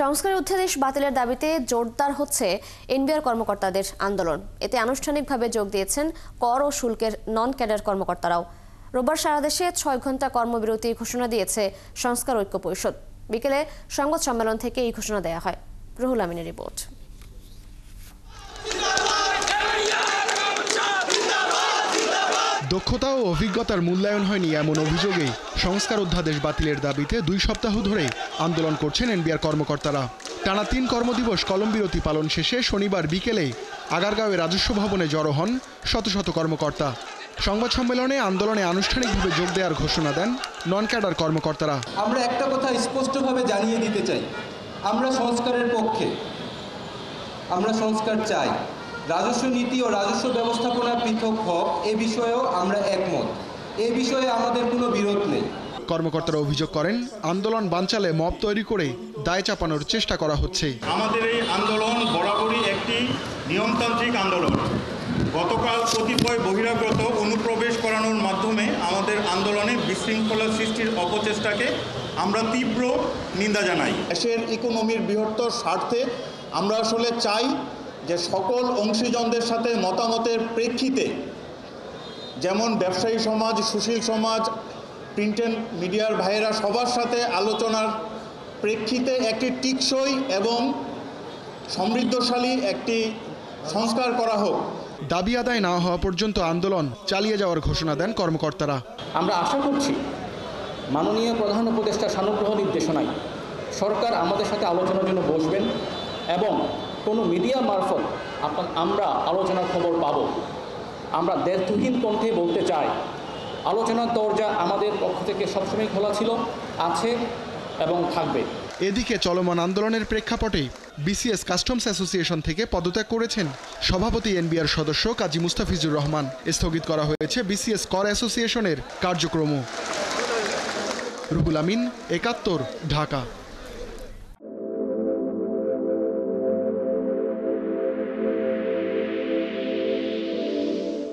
সংস্কার অধ্যাদেশ বাতিলের দাবিতে জোরদার হচ্ছে এনবিআর কর্মকর্তাদের আন্দোলন। এতে আনুষ্ঠানিকভাবে যোগ দিয়েছেন কর ও শুল্কের নন ক্যাডার কর্মকর্তারাও। রোববার সারা দেশে ৬ ঘন্টা কর্মবিরতি ঘোষণা দিয়েছে সংস্কার ঐক্য পরিষদ। বিকেলে সংবাদ সম্মেলন থেকে এই ঘোষণা দেওয়া হয়। রুহুল আমিনের রিপোর্ট। দক্ষতা ও অভিজ্ঞতার মূল্যায়ন হয়নি এমন অভিযোগে সংস্কার অধ্যাদেশ বাতিলের দাবিতে ২ সপ্তাহ ধরে আন্দোলন করছেন এনবিআর কর্মকর্তারা। টানা ৩ কর্মদিবস কলমবিরতি পালন শেষে শনিবার বিকেলে আগারগাঁওয়ে রাজস্ব ভবনে জড়ো হন শত শত কর্মকর্তা। সংবাদ সম্মেলনে আন্দোলনে আনুষ্ঠানিকভাবে যোগ দেওয়ার ঘোষণা দেন নন ক্যাডার কর্মকর্তারা। আমরা একটা কথা স্পষ্টভাবে জানিয়ে দিতে চাই, আমরা সংস্কারের পক্ষে, আমরা সংস্কার চাই। রাজস্ব নীতি ও রাজস্ব ব্যবস্থাপনা পৃথক হোক এ বিষয়েও আমরা একমত। এ বিষয়ে আমাদের কোনো বিরোধ নেই। কর্মকর্তারা অভিযোগ করেন, আন্দোলন বানচালে মব তৈরি করে দায় চাপানোর চেষ্টা করা হচ্ছে। আমাদের এই আন্দোলন বরাবরই একটি নিয়মতান্ত্রিক আন্দোলন। গতকাল কতিপয় বহিরাগত অনুপ্রবেশ করানোর মাধ্যমে আমাদের আন্দোলনে বিশৃঙ্খলা সৃষ্টির অপচেষ্টাকে আমরা তীব্র নিন্দা জানাই। দেশের ইকোনমির বৃহত্তর স্বার্থে আমরা আসলে চাই যে সকল অংশীজনদের সাথে মতামতের প্রেক্ষিতে, যেমন ব্যবসায়ী সমাজ, সুশীল সমাজ, প্রিন্ট অ্যান্ড মিডিয়ার ভাইয়েরা সবার সাথে আলোচনার প্রেক্ষিতে একটি টিকসই এবং সমৃদ্ধশালী একটি সংস্কার করা হোক। দাবি আদায় না হওয়া পর্যন্ত আন্দোলন চালিয়ে যাওয়ার ঘোষণা দেন কর্মকর্তারা। আমরা আশা করছি মাননীয় প্রধান উপদেষ্টার সানুগ্রহ নির্দেশনায় সরকার আমাদের সাথে আলোচনার জন্য বসবেন এবং কোনো মিডিয়া মারফত আমরা আলোচনার খবর পাব। আমরা দ্ব্যর্থহীন কণ্ঠে বলতে চাই, আলোচনার দরজা আমাদের পক্ষ থেকে সবসময় খোলা ছিল, আছে এবং থাকবে। এদিকে চলমান আন্দোলনের প্রেক্ষাপটে বিসিএস কাস্টমস অ্যাসোসিয়েশন থেকে পদত্যাগ করেছেন সভাপতি এনবিআর সদস্য কাজী মুস্তাফিজুর রহমান। স্থগিত করা হয়েছে বিসিএস কর অ্যাসোসিয়েশনের কার্যক্রমও। রুহুল আমিন, ৭১, ঢাকা।